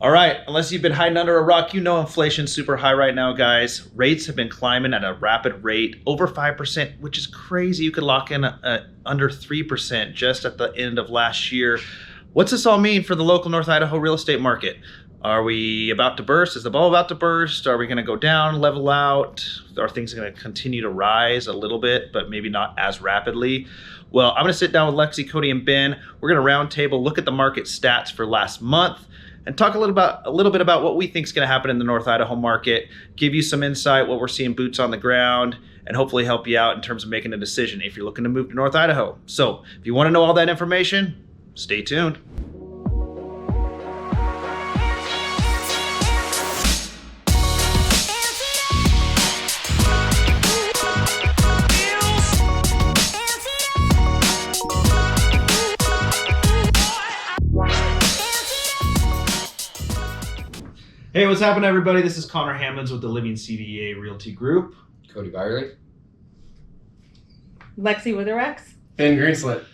All right, unless you've been hiding under a rock, you know inflation's super high right now, guys. Rates have been climbing at a rapid rate, over 5%, which is crazy. You could lock in under 3% just at the end of last year. What's this all mean for the local North Idaho real estate market? Are we about to burst? Is the bubble about to burst? Are we going to go down, level out? Are things going to continue to rise a little bit, but maybe not as rapidly? Well, I'm going to sit down with Lexi, Cody, and Ben. We're going to roundtable, look at the market stats for last month, and talk a little bit about what we think is going to happen in the North Idaho market, give you some insight, what we're seeing boots on the ground, and hopefully help you out in terms of making a decision if you're looking to move to North Idaho. So if you want to know all that information, stay tuned. Hey, what's happening, everybody? This is Conor Hammons with the Living CDA Realty Group. Cody Byerly. Lexi Witherex. Ben Greenslet.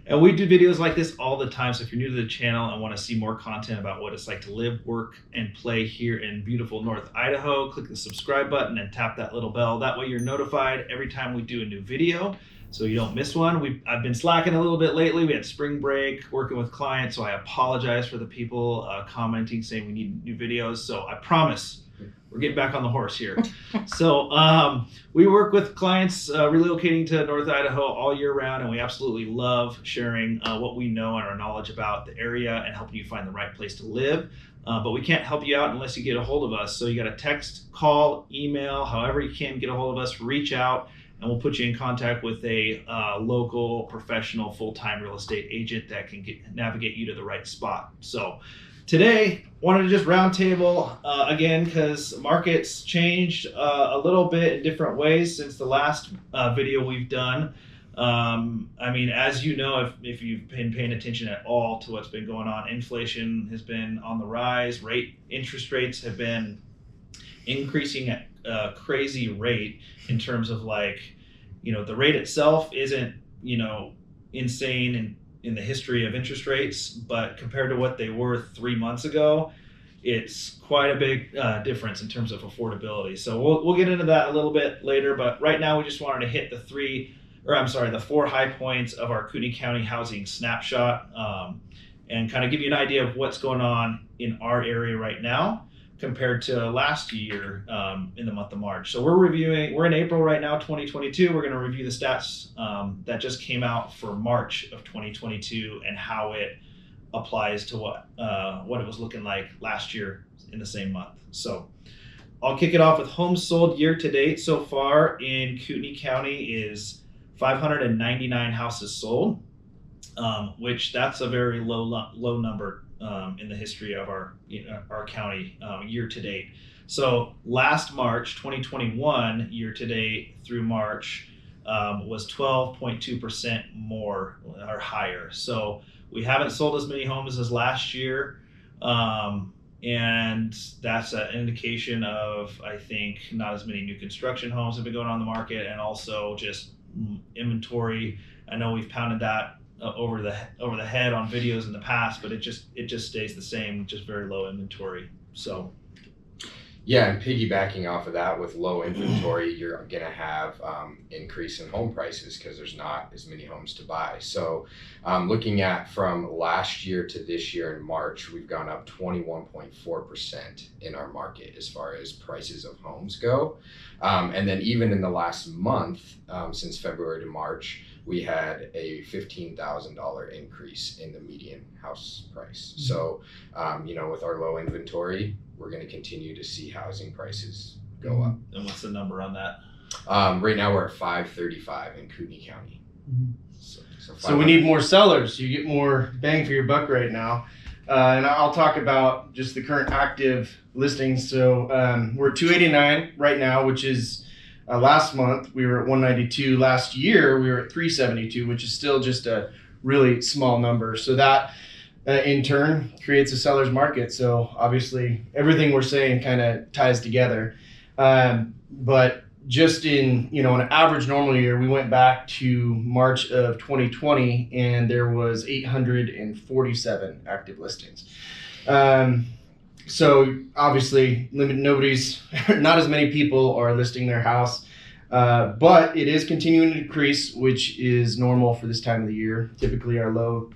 And we do videos like this all the time. So if you're new to the channel and want to see more content about what it's like to live, work, and play here in beautiful North Idaho, click the subscribe button and tap that little bell. That way you're notified every time we do a new video, so you don't miss one. I've been slacking a little bit lately. We had spring break working with clients, so I apologize for the people commenting saying we need new videos. So I promise we're getting back on the horse here. So we work with clients relocating to North Idaho all year round, and we absolutely love sharing what we know and our knowledge about the area and helping you find the right place to live. But we can't help you out unless you get a hold of us. So you got to text, call, email, however you can get a hold of us, reach out, and we'll put you in contact with a local, professional, full-time real estate agent that can navigate you to the right spot. So today, wanted to just roundtable again because markets changed a little bit in different ways since the last video we've done. I mean, as you know, if you've been paying attention at all to what's been going on, inflation has been on the rise. Interest rates have been increasing at a crazy rate in terms of the rate itself isn't, insane in the history of interest rates, but compared to what they were 3 months ago, it's quite a big difference in terms of affordability. So we'll get into that a little bit later, but right now we just wanted to hit the 4 high points of our Kootenai County housing snapshot and kind of give you an idea of what's going on in our area right now compared to last year in the month of March. So we're in April right now, 2022. We're going to review the stats that just came out for March of 2022 and how it applies to what it was looking like last year in the same month. So I'll kick it off with homes sold year to date so far in Kootenai County is 599 houses sold, which that's a very low number in the history of our county year to date. So last March 2021 year to date through March was 12.2% more or higher. So we haven't sold as many homes as last year, and that's an indication of, I think, not as many new construction homes have been going on the market, and also just inventory. I know we've pounded that over the head on videos in the past, but it just stays the same, just very low inventory. So yeah, and piggybacking off of that, with low inventory, you're gonna have increase in home prices because there's not as many homes to buy. So looking at from last year to this year in March, we've gone up 21.4% in our market as far as prices of homes go. And then even in the last month, since February to March, we had a $15,000 increase in the median house price. So, with our low inventory, we're going to continue to see housing prices go up. And what's the number on that? Right now we're at 535 in Kootenai County. So we need more sellers. You get more bang for your buck right now. And I'll talk about just the current active listings. So we're at 289 right now, which is last month we were at 192. Last year we were at 372, which is still just a really small number. So that in turn creates a seller's market. So obviously everything we're saying kind of ties together. But just in, an average normal year, we went back to March of 2020 and there was 847 active listings. So obviously, not as many people are listing their house, but it is continuing to decrease, which is normal for this time of the year. Typically, our low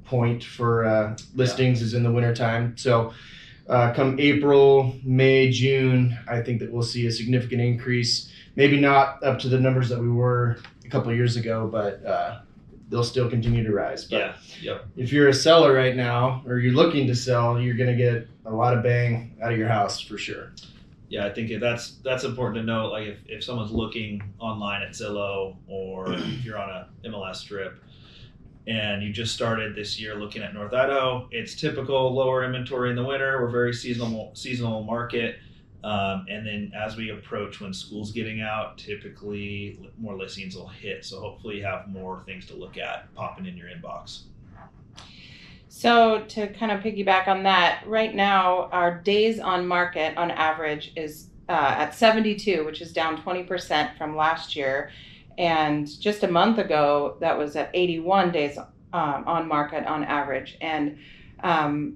point for listings is in the wintertime. So come April, May, June, I think that we'll see a significant increase. Maybe not up to the numbers that we were a couple of years ago, but they'll still continue to rise. But if you're a seller right now, or you're looking to sell, you're going to get a lot of bang out of your house for sure. Yeah, I think that's important to note. Like if someone's looking online at Zillow, or if you're on a MLS strip and you just started this year looking at North Idaho, it's typical lower inventory in the winter. We're very seasonal market. And then as we approach when school's getting out, typically more listings will hit. So hopefully you have more things to look at popping in your inbox. So to kind of piggyback on that, right now our days on market on average is at 72, which is down 20% from last year. And just a month ago, that was at 81 days on market on average. And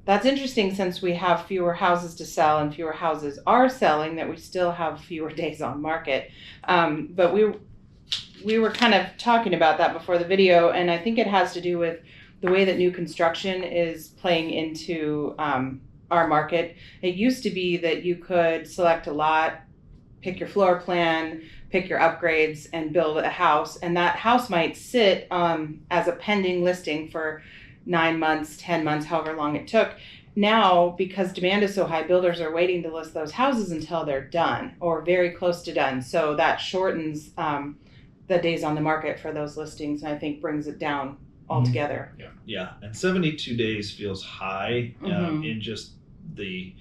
that's interesting, since we have fewer houses to sell and fewer houses are selling, that we still have fewer days on market. But we were kind of talking about that before the video, and I think it has to do with the way that new construction is playing into our market. It used to be that you could select a lot, pick your floor plan, pick your upgrades, and build a house, and that house might sit as a pending listing for 9 months, 10 months, however long it took. Now, because demand is so high, builders are waiting to list those houses until they're done or very close to done. So that shortens the days on the market for those listings, and I think brings it down altogether. Yeah, and 72 days feels high in just the,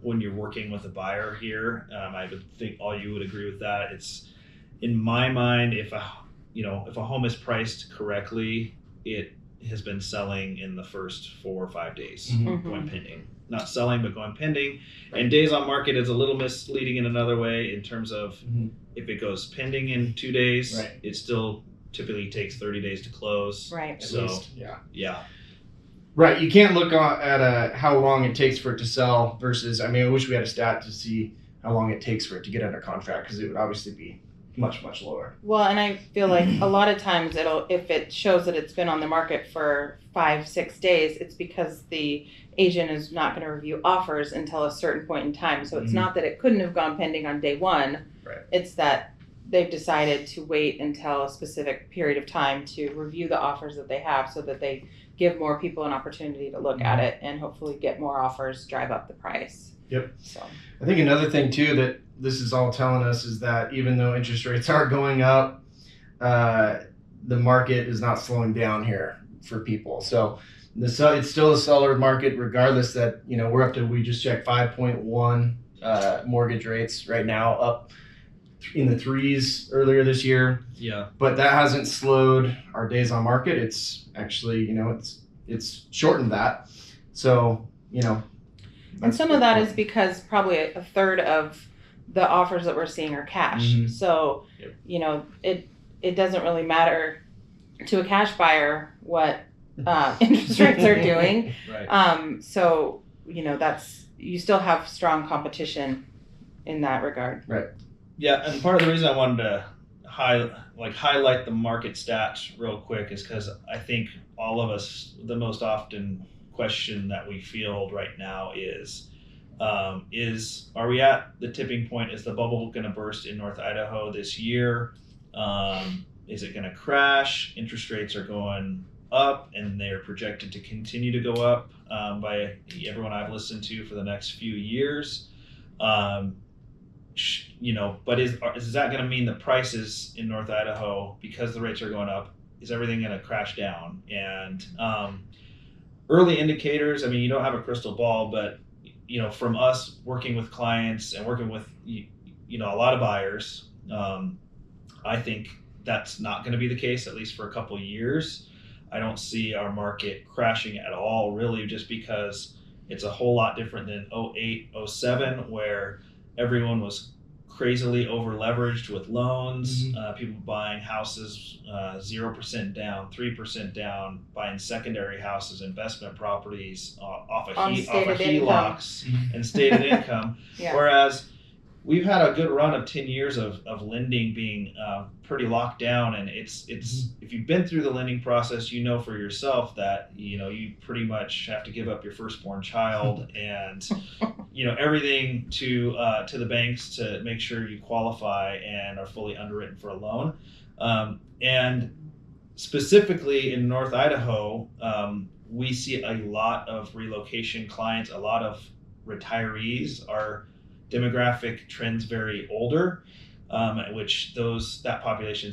when you're working with a buyer here. I would think all you would agree with that. It's, in my mind, if a home is priced correctly, it has been selling in the first 4 or 5 days, going pending. Not selling, but going pending. Right. And days on market is a little misleading in another way, in terms of if it goes pending in 2 days, it still typically takes 30 days to close. Right. So, at least. Yeah. Right. You can't look at how long it takes for it to sell versus, I wish we had a stat to see how long it takes for it to get under contract, because it would obviously be much, much lower. Well, and I feel like a lot of times if it shows that it's been on the market for 5-6 days, it's because the agent is not going to review offers until a certain point in time. So it's not that it couldn't have gone pending on day one. Right. It's that they've decided to wait until a specific period of time to review the offers that they have, so that they give more people an opportunity to look at it and hopefully get more offers, drive up the price. Yep. So I think another thing too that this is all telling us is that even though interest rates are going up, the market is not slowing down here for people. So it's still a seller market, regardless that, we're up to, we just checked 5.1 mortgage rates right now, up in the 3s earlier this year. Yeah. But that hasn't slowed our days on market. It's actually, it's shortened that. So, and some of that is because probably a third of the offers that we're seeing are cash. So, it doesn't really matter to a cash buyer what interest rates are doing. Right. So, you still have strong competition in that regard. Right. Yeah, and part of the reason I wanted to highlight the market stats real quick is because I think all of us, the most often question that we field right now is are we at the tipping point? Is the bubble going to burst in North Idaho this year? Is it going to crash? Interest rates are going up, and they're projected to continue to go up by everyone I've listened to for the next few years. But is that going to mean the prices in North Idaho, because the rates are going up, is everything going to crash down? And early indicators, you don't have a crystal ball, but from us working with clients and working with a lot of buyers, I think that's not going to be the case, at least for a couple of years. I don't see our market crashing at all, really, just because it's a whole lot different than 08, 07, where everyone was crazily over leveraged with loans, people buying houses 0% down, 3% down, buying secondary houses, investment properties off of HELOCs and stated income. Yeah. Whereas we've had a good run of 10 years of lending being pretty locked down, and it's if you've been through the lending process, you know for yourself that you pretty much have to give up your firstborn child and everything to the banks to make sure you qualify and are fully underwritten for a loan. And specifically in North Idaho, we see a lot of relocation clients, a lot of retirees. Our demographic trends very older, which that population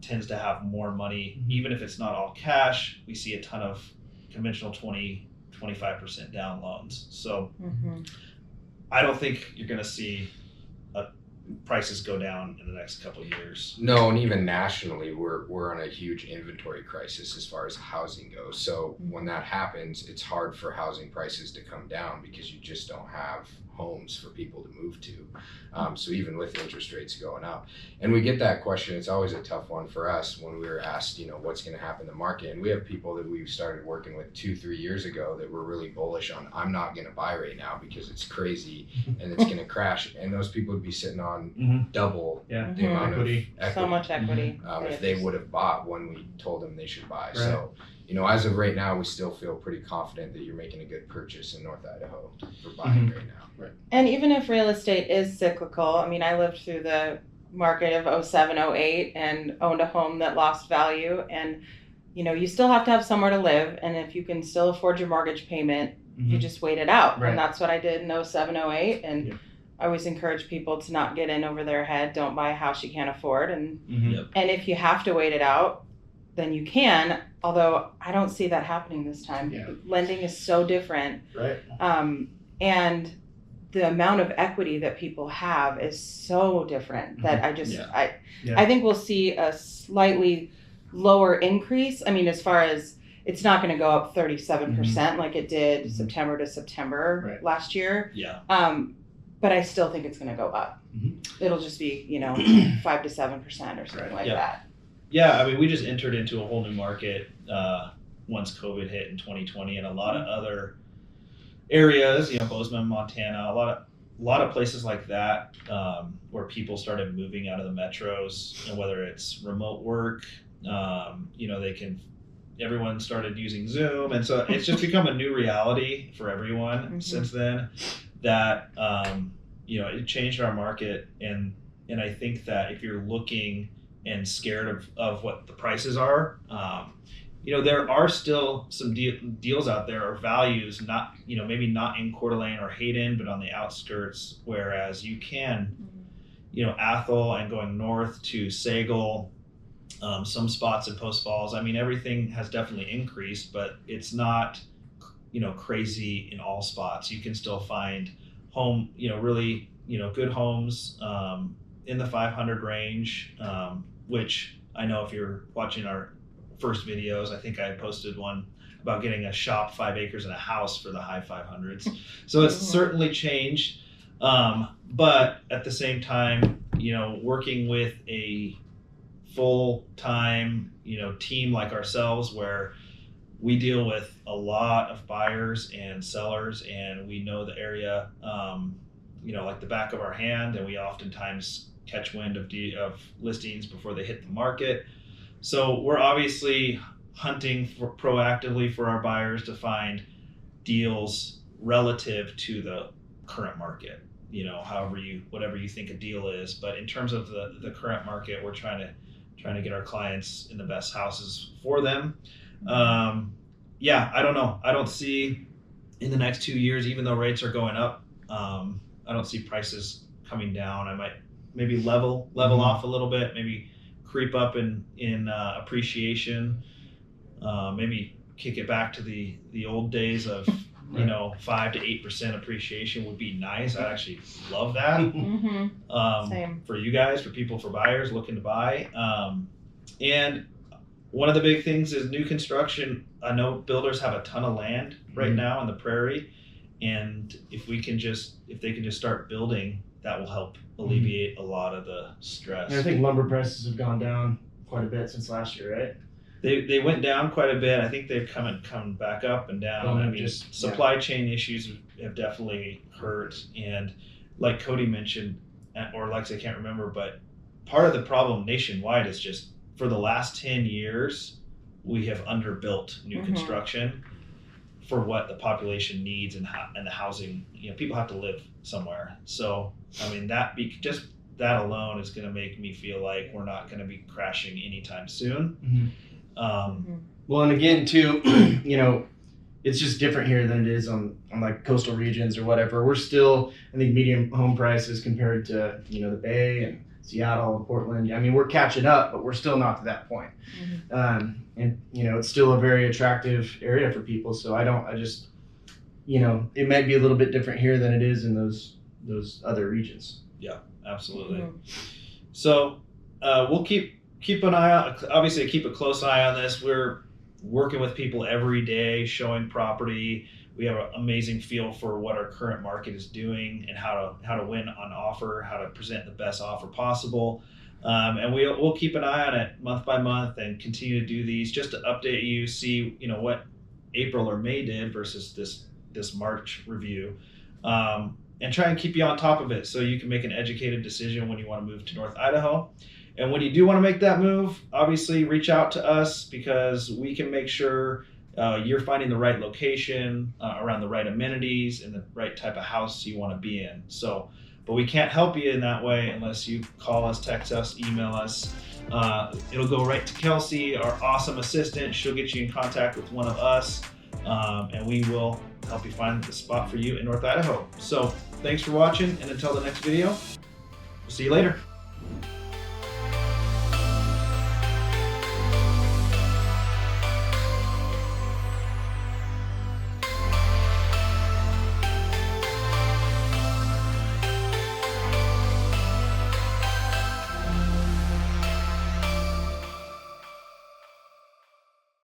tends to have more money, even if it's not all cash. We see a ton of conventional 20-25% down loans. So I don't think you're going to see prices go down in the next couple of years. No, and even nationally, we're on a huge inventory crisis as far as housing goes. So when that happens, it's hard for housing prices to come down because you just don't have homes for people to move to. So even with interest rates going up, and we get that question, it's always a tough one for us when we were asked, what's going to happen in the market. And we have people that we've started working with 2-3 years ago that were really bullish on, I'm not going to buy right now because it's crazy and it's going to crash. And those people would be sitting on double the amount of equity. So much equity. If they would have bought when we told them they should buy. Right. So, as of right now, we still feel pretty confident that you're making a good purchase in North Idaho for buying right now. Right. And even if real estate is cyclical, I mean, I lived through the market of 07, 08 and owned a home that lost value. And, you still have to have somewhere to live. And if you can still afford your mortgage payment, you just wait it out. Right. And that's what I did in 07, 08. And I always encourage people to not get in over their head. Don't buy a house you can't afford. And and if you have to wait it out, then you can. Although I don't see that happening this time. Yeah. Lending is so different. Right. And the amount of equity that people have is so different that I think we'll see a slightly lower increase. I mean, as far as it's not going to go up 37% like it did September to September last year. Yeah. But I still think it's going to go up. It'll just be, 5 to 7% or something like that. Yeah, I mean, we just entered into a whole new market once COVID hit in 2020, and a lot of other areas, Bozeman, Montana, a lot of places like that, where people started moving out of the metros, and whether it's remote work, everyone started using Zoom, and so it's just become a new reality for everyone since then. That it changed our market, and I think that if you're looking and scared of what the prices are, there are still some deals out there, or values, not maybe not in Coeur d'Alene or Hayden, but on the outskirts. Whereas you can, Athol and going north to Sagal, some spots in Post Falls. I mean, everything has definitely increased, but it's not crazy in all spots. You can still find home, really good homes in the 500 range, which I know if you're watching our first videos, I think I posted one about getting a shop, 5 acres and a house for the high 500s. So it's certainly changed. But at the same time, working with a full-time, team like ourselves, where we deal with a lot of buyers and sellers, and we know the area, like the back of our hand, and we oftentimes catch wind of listings before they hit the market. So we're obviously hunting proactively for our buyers to find deals relative to the current market, whatever you think a deal is. But in terms of the current market, we're trying to get our clients in the best houses for them. I don't know. I don't see in the next 2 years, even though rates are going up, I don't see prices coming down. I might maybe level off a little bit, maybe creep up in appreciation, maybe kick it back to the old days of 5 to 8% appreciation would be nice. I actually love that. Same. For you guys, for buyers looking to buy. And one of the big things is new construction. I know builders have a ton of land right now in the prairie, And if they can just start building, that will help alleviate a lot of the stress. And I think lumber prices have gone down quite a bit since last year, right? They went down quite a bit. I think they've come back up and down. I mean, supply chain issues have definitely hurt. And like Cody mentioned, or Lex, I can't remember, but part of the problem nationwide is just for the last 10 years, we have underbuilt new construction for what the population needs and the housing. People have to live somewhere. So, I mean, just that alone is going to make me feel like we're not going to be crashing anytime soon. Well, and again, too, it's just different here than it is on like coastal regions or whatever. We're still, I think, medium home prices compared to, the Bay and Seattle and Portland. I mean, we're catching up, but we're still not to that point. And, it's still a very attractive area for people. So it might be a little bit different here than it is in those other regions. Yeah, absolutely. So we'll keep an eye out. Obviously, keep a close eye on this. We're working with people every day, showing property. We have an amazing feel for what our current market is doing and how to win on offer, how to present the best offer possible. And we'll keep an eye on it month by month and continue to do these just to update you, see what April or May did versus this March review, and try and keep you on top of it so you can make an educated decision when you want to move to North Idaho. And when you do want to make that move, obviously reach out to us because we can make sure you're finding the right location around the right amenities and the right type of house you want to be in. But we can't help you in that way unless you call us, text us, email us. It'll go right to Kelsey, our awesome assistant. She'll get you in contact with one of us, and we will help you find the spot for you in North Idaho. So thanks for watching, and until the next video, we'll see you later.